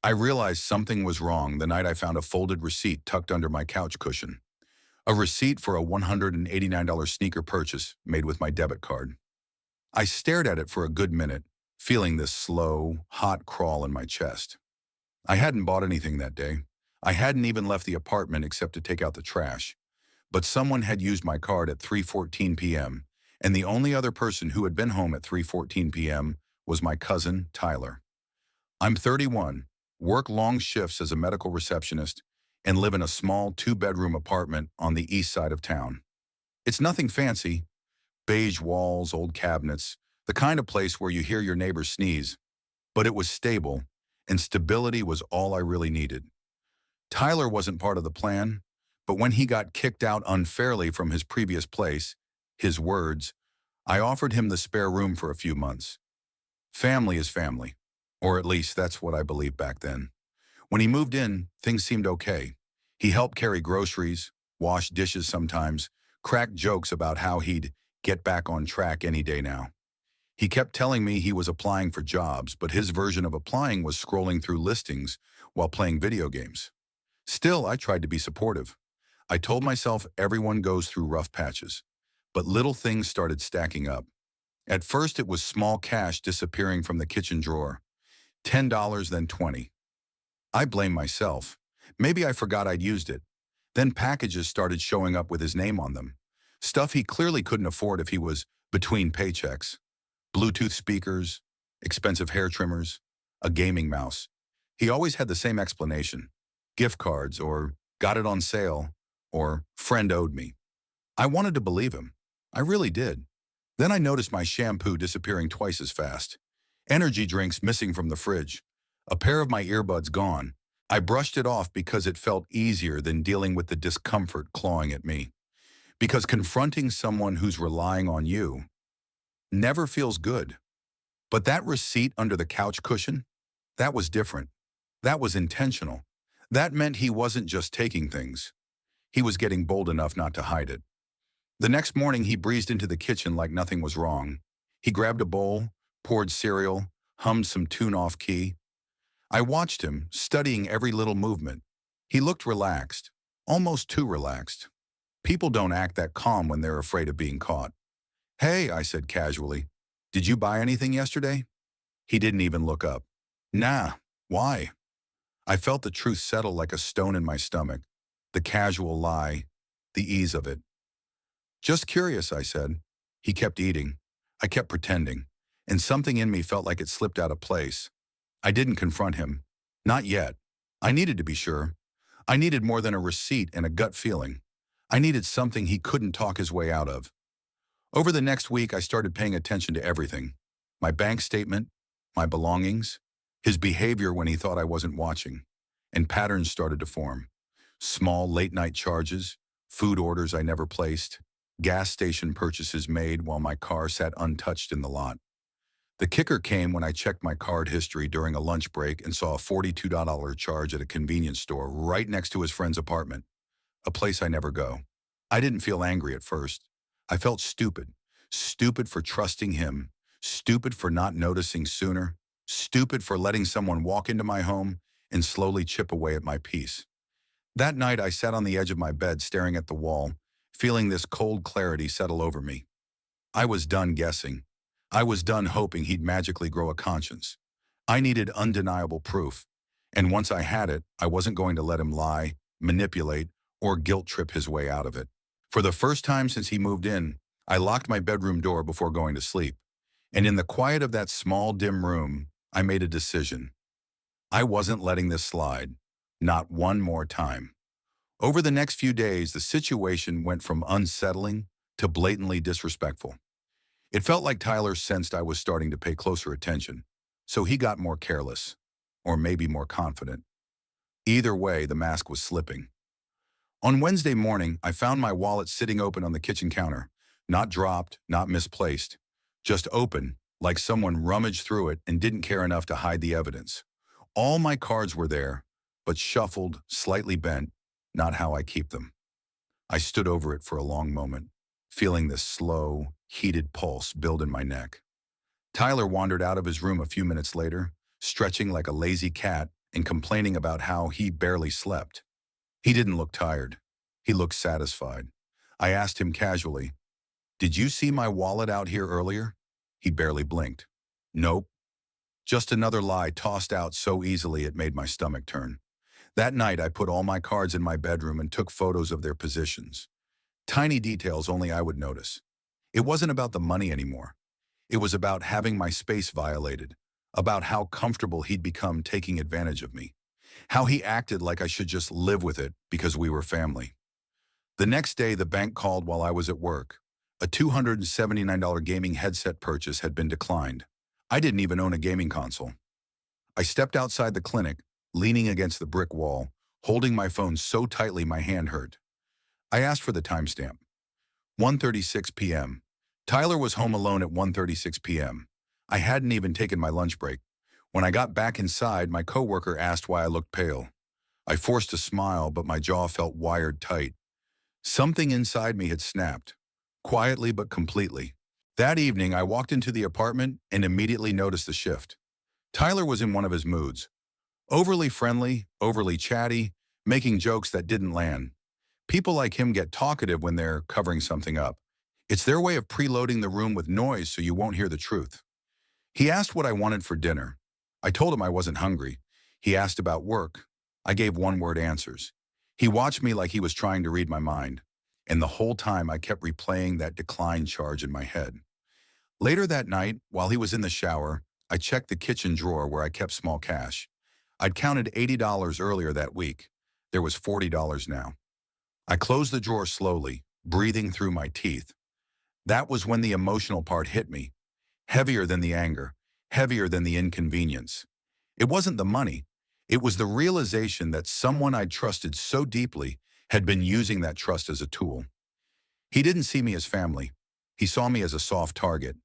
I realized something was wrong the night I found a folded receipt tucked under my couch cushion. A receipt for a $189 sneaker purchase made with my debit card. I stared at it for a good minute, feeling this slow, hot crawl in my chest. I hadn't bought anything that day. I hadn't even left the apartment except to take out the trash. But someone had used my card at 3:14 p.m., and the only other person who had been home at 3:14 p.m. was my cousin, Tyler. I'm 31, work long shifts as a medical receptionist, and live in a small two-bedroom apartment on the east side of town. It's nothing fancy, beige walls, old cabinets, the kind of place where you hear your neighbors sneeze, but it was stable, and stability was all I really needed. Tyler wasn't part of the plan, but when he got kicked out unfairly from his previous place, his words, I offered him the spare room for a few months. Family is family, or at least that's what I believed back then. When he moved in, things seemed okay. He helped carry groceries, wash dishes sometimes, cracked jokes about how he'd get back on track any day now. He kept telling me he was applying for jobs, but his version of applying was scrolling through listings while playing video games. Still, I tried to be supportive. I told myself everyone goes through rough patches, but little things started stacking up. At first, it was small cash disappearing from the kitchen drawer. $10, then 20. I blamed myself. Maybe I forgot I'd used it. Then packages started showing up with his name on them. Stuff he clearly couldn't afford if he was between paychecks. Bluetooth speakers, expensive hair trimmers, a gaming mouse. He always had the same explanation. Gift cards, or got it on sale, or friend owed me. I wanted to believe him. I really did. Then I noticed my shampoo disappearing twice as fast. Energy drinks missing from the fridge. A pair of my earbuds gone. I brushed it off because it felt easier than dealing with the discomfort clawing at me. Because confronting someone who's relying on you never feels good. But that receipt under the couch cushion, that was different. That was intentional. That meant he wasn't just taking things. He was getting bold enough not to hide it. The next morning, he breezed into the kitchen like nothing was wrong. He grabbed a bowl, poured cereal, hummed some tune off key. I watched him, studying every little movement. He looked relaxed, almost too relaxed. People don't act that calm when they're afraid of being caught. Hey, I said casually, did you buy anything yesterday? He didn't even look up. Nah, why? I felt the truth settle like a stone in my stomach. The casual lie, the ease of it. Just curious, I said. He kept eating. I kept pretending, and something in me felt like it slipped out of place. I didn't confront him. Not yet. I needed to be sure. I needed more than a receipt and a gut feeling. I needed something he couldn't talk his way out of. Over the next week, I started paying attention to everything. My bank statement, my belongings, his behavior when he thought I wasn't watching, and patterns started to form. Small late-night charges, food orders I never placed, gas station purchases made while my car sat untouched in the lot. The kicker came when I checked my card history during a lunch break and saw a $42 charge at a convenience store right next to his friend's apartment, a place I never go. I didn't feel angry at first. I felt stupid. Stupid for trusting him. Stupid for not noticing sooner. Stupid for letting someone walk into my home and slowly chip away at my peace. That night, I sat on the edge of my bed staring at the wall, feeling this cold clarity settle over me. I was done guessing. I was done hoping he'd magically grow a conscience. I needed undeniable proof, and once I had it, I wasn't going to let him lie, manipulate, or guilt trip his way out of it. For the first time since he moved in, I locked my bedroom door before going to sleep, and in the quiet of that small, dim room, I made a decision. I wasn't letting this slide, not one more time. Over the next few days, the situation went from unsettling to blatantly disrespectful. It felt like Tyler sensed I was starting to pay closer attention, so he got more careless, or maybe more confident. Either way, the mask was slipping. On Wednesday morning, I found my wallet sitting open on the kitchen counter, not dropped, not misplaced, just open, like someone rummaged through it and didn't care enough to hide the evidence. All my cards were there, but shuffled, slightly bent, not how I keep them. I stood over it for a long moment, feeling this slow, heated pulse build in my neck. Tyler wandered out of his room a few minutes later, stretching like a lazy cat and complaining about how he barely slept. He didn't look tired. He looked satisfied. I asked him casually, "Did you see my wallet out here earlier?" He barely blinked. "Nope." Just another lie tossed out so easily it made my stomach turn. That night, I put all my cards in my bedroom and took photos of their positions. Tiny details only I would notice. It wasn't about the money anymore. It was about having my space violated, about how comfortable he'd become taking advantage of me, how he acted like I should just live with it because we were family. The next day, the bank called while I was at work. A $279 gaming headset purchase had been declined. I didn't even own a gaming console. I stepped outside the clinic, leaning against the brick wall, holding my phone so tightly my hand hurt. I asked for the timestamp. 1:36 p.m. Tyler was home alone at 1:36 p.m. I hadn't even taken my lunch break. When I got back inside, my coworker asked why I looked pale. I forced a smile, but my jaw felt wired tight. Something inside me had snapped, quietly but completely. That evening, I walked into the apartment and immediately noticed the shift. Tyler was in one of his moods. Overly friendly, overly chatty, making jokes that didn't land. People like him get talkative when they're covering something up. It's their way of preloading the room with noise so you won't hear the truth. He asked what I wanted for dinner. I told him I wasn't hungry. He asked about work. I gave one-word answers. He watched me like he was trying to read my mind. And the whole time I kept replaying that decline charge in my head. Later that night, while he was in the shower, I checked the kitchen drawer where I kept small cash. I'd counted $80 earlier that week. There was $40 now. I closed the drawer slowly, breathing through my teeth. That was when the emotional part hit me. Heavier than the anger, heavier than the inconvenience. It wasn't the money. It was the realization that someone I'd trusted so deeply had been using that trust as a tool. He didn't see me as family. He saw me as a soft target,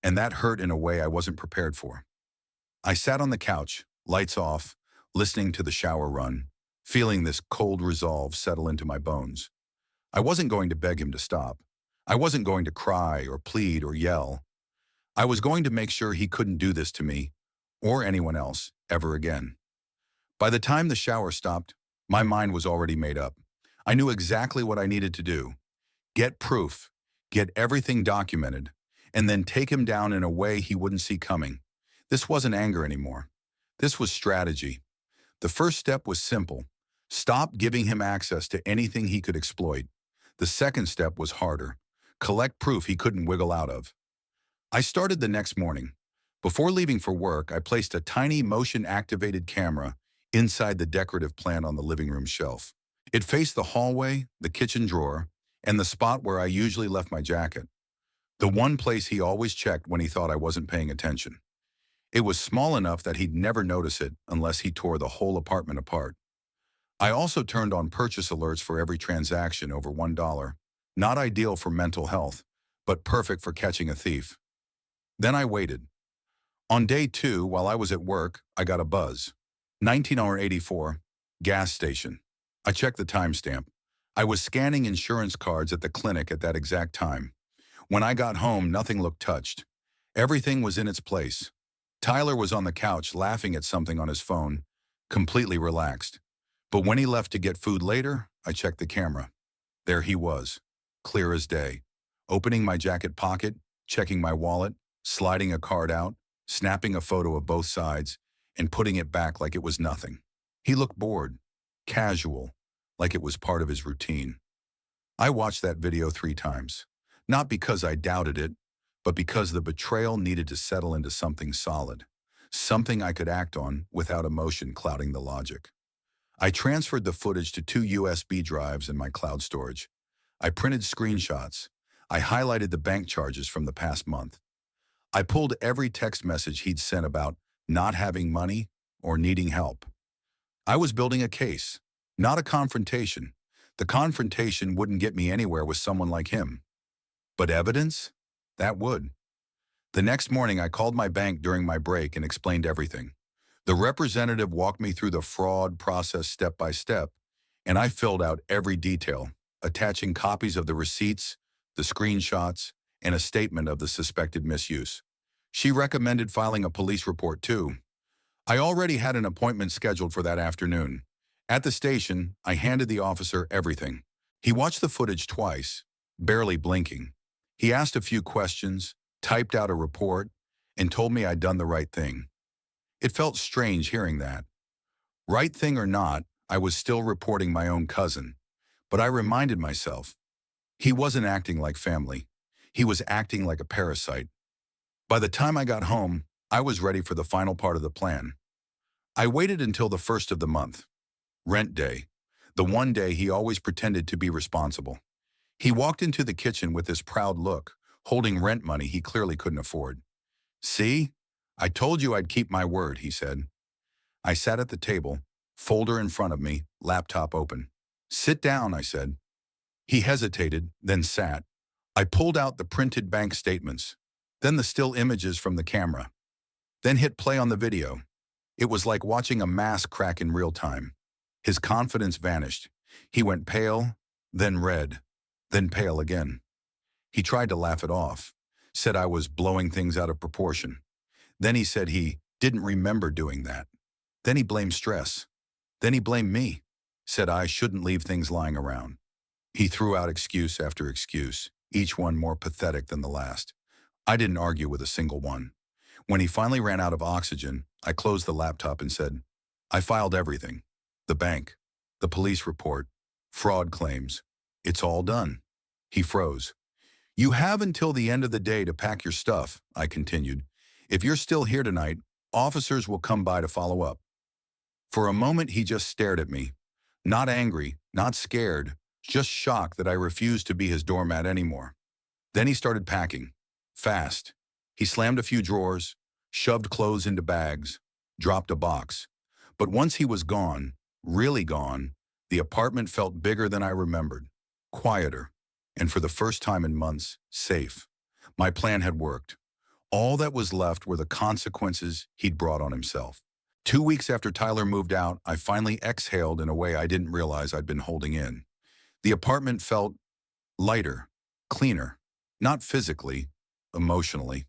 and that hurt in a way I wasn't prepared for. I sat on the couch, lights off, listening to the shower run, feeling this cold resolve settle into my bones. I wasn't going to beg him to stop. I wasn't going to cry or plead or yell. I was going to make sure he couldn't do this to me, or anyone else, ever again. By the time the shower stopped, my mind was already made up. I knew exactly what I needed to do. Get proof, get everything documented, and then take him down in a way he wouldn't see coming. This wasn't anger anymore. This was strategy. The first step was simple. Stop giving him access to anything he could exploit. The second step was harder. Collect proof he couldn't wiggle out of. I started the next morning. Before leaving for work, I placed a tiny motion-activated camera inside the decorative plant on the living room shelf. It faced the hallway, the kitchen drawer, and the spot where I usually left my jacket. The one place he always checked when he thought I wasn't paying attention. It was small enough that he'd never notice it unless he tore the whole apartment apart. I also turned on purchase alerts for every transaction over $1. Not ideal for mental health, but perfect for catching a thief. Then I waited. On day 2, while I was at work, I got a buzz. 19:84, gas station. I checked the timestamp. I was scanning insurance cards at the clinic at that exact time. When I got home, nothing looked touched. Everything was in its place. Tyler was on the couch laughing at something on his phone, completely relaxed. But when he left to get food later, I checked the camera. There he was, clear as day, opening my jacket pocket, checking my wallet, sliding a card out, snapping a photo of both sides, and putting it back like it was nothing. He looked bored, casual, like it was part of his routine. I watched that video 3 times, not because I doubted it, but because the betrayal needed to settle into something solid, something I could act on without emotion clouding the logic. I transferred the footage to 2 USB drives in my cloud storage. I printed screenshots. I highlighted the bank charges from the past month. I pulled every text message he'd sent about not having money or needing help. I was building a case, not a confrontation. The confrontation wouldn't get me anywhere with someone like him. But evidence? That would. The next morning, I called my bank during my break and explained everything. The representative walked me through the fraud process step by step, and I filled out every detail, attaching copies of the receipts, the screenshots, and a statement of the suspected misuse. She recommended filing a police report too. I already had an appointment scheduled for that afternoon. At the station, I handed the officer everything. He watched the footage twice, barely blinking. He asked a few questions, typed out a report, and told me I'd done the right thing. It felt strange hearing that. Right thing or not, I was still reporting my own cousin. But I reminded myself, he wasn't acting like family. He was acting like a parasite. By the time I got home, I was ready for the final part of the plan. I waited until the first of the month, rent day, the one day he always pretended to be responsible. He walked into the kitchen with this proud look, holding rent money he clearly couldn't afford. "See? I told you I'd keep my word," he said. I sat at the table, folder in front of me, laptop open. "Sit down," I said. He hesitated, then sat. I pulled out the printed bank statements, then the still images from the camera, then hit play on the video. It was like watching a mask crack in real time. His confidence vanished. He went pale, then red, then pale again. He tried to laugh it off, said I was blowing things out of proportion. Then he said he didn't remember doing that. Then he blamed stress. Then he blamed me, said I shouldn't leave things lying around. He threw out excuse after excuse, each one more pathetic than the last. I didn't argue with a single one. When he finally ran out of oxygen, I closed the laptop and said, "I filed everything. The bank, the police report, fraud claims. It's all done." He froze. "You have until the end of the day to pack your stuff," I continued. "If you're still here tonight, officers will come by to follow up." For a moment, he just stared at me. Not angry, not scared, just shocked that I refused to be his doormat anymore. Then he started packing. Fast. He slammed a few drawers, shoved clothes into bags, dropped a box. But once he was gone, really gone, the apartment felt bigger than I remembered, quieter, and for the first time in months, safe. My plan had worked. All that was left were the consequences he'd brought on himself. 2 weeks after Tyler moved out, I finally exhaled in a way I didn't realize I'd been holding in. The apartment felt lighter, cleaner, not physically, emotionally.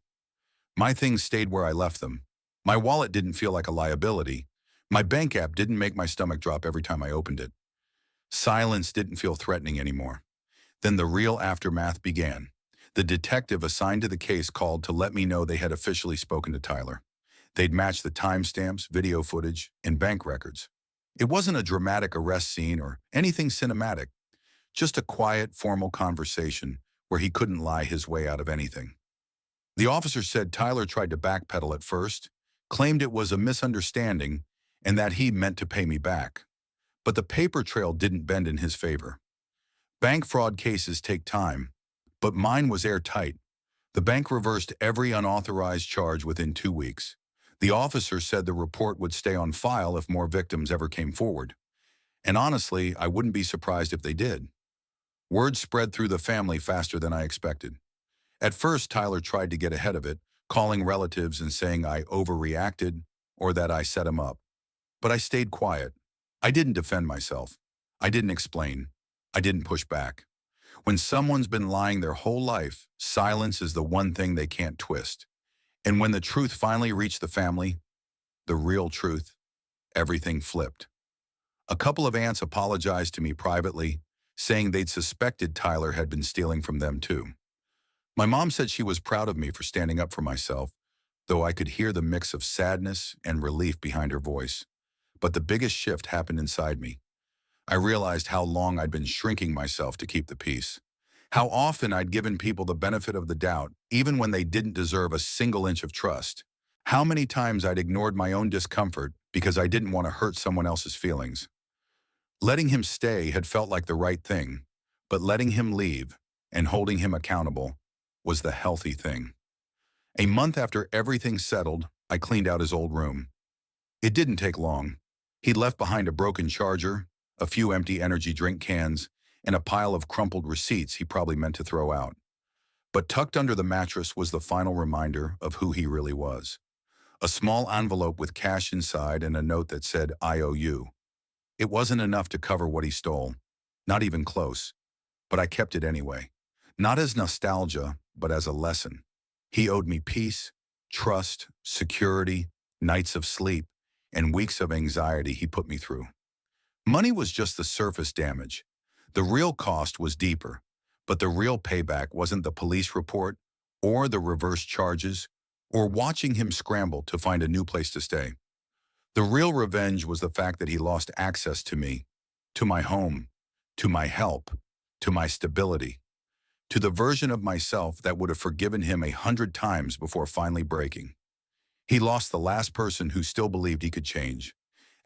My things stayed where I left them. My wallet didn't feel like a liability. My bank app didn't make my stomach drop every time I opened it. Silence didn't feel threatening anymore. Then the real aftermath began. The detective assigned to the case called to let me know they had officially spoken to Tyler. They'd matched the timestamps, video footage, and bank records. It wasn't a dramatic arrest scene or anything cinematic, just a quiet, formal conversation where he couldn't lie his way out of anything. The officer said Tyler tried to backpedal at first, claimed it was a misunderstanding, and that he meant to pay me back. But the paper trail didn't bend in his favor. Bank fraud cases take time, but mine was airtight. The bank reversed every unauthorized charge within 2 weeks. The officer said the report would stay on file if more victims ever came forward. And honestly, I wouldn't be surprised if they did. Word spread through the family faster than I expected. At first, Tyler tried to get ahead of it, calling relatives and saying I overreacted or that I set him up. But I stayed quiet. I didn't defend myself. I didn't explain. I didn't push back. When someone's been lying their whole life, silence is the one thing they can't twist. And when the truth finally reached the family, the real truth, everything flipped. A couple of aunts apologized to me privately, saying they'd suspected Tyler had been stealing from them too. My mom said she was proud of me for standing up for myself, though I could hear the mix of sadness and relief behind her voice. But the biggest shift happened inside me. I realized how long I'd been shrinking myself to keep the peace. How often I'd given people the benefit of the doubt, even when they didn't deserve a single inch of trust. How many times I'd ignored my own discomfort because I didn't want to hurt someone else's feelings. Letting him stay had felt like the right thing, but letting him leave and holding him accountable was the healthy thing. A month after everything settled, I cleaned out his old room. It didn't take long. He'd left behind a broken charger, a few empty energy drink cans, and a pile of crumpled receipts he probably meant to throw out. But tucked under the mattress was the final reminder of who he really was. A small envelope with cash inside and a note that said, "I owe you." It wasn't enough to cover what he stole, not even close, but I kept it anyway. Not as nostalgia, but as a lesson. He owed me peace, trust, security, nights of sleep, and weeks of anxiety he put me through. Money was just the surface damage. The real cost was deeper, but the real payback wasn't the police report or the reverse charges or watching him scramble to find a new place to stay. The real revenge was the fact that he lost access to me, to my home, to my help, to my stability, to the version of myself that would have forgiven him 100 times before finally breaking. He lost the last person who still believed he could change.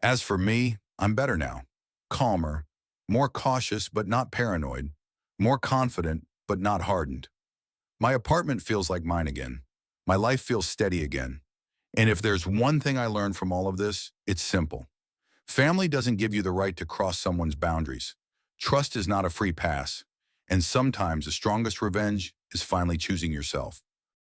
As for me, I'm better now. Calmer, more cautious but not paranoid, more confident but not hardened. My apartment feels like mine again. My life feels steady again. And if there's one thing I learned from all of this, it's simple. Family doesn't give you the right to cross someone's boundaries. Trust is not a free pass. And sometimes the strongest revenge is finally choosing yourself.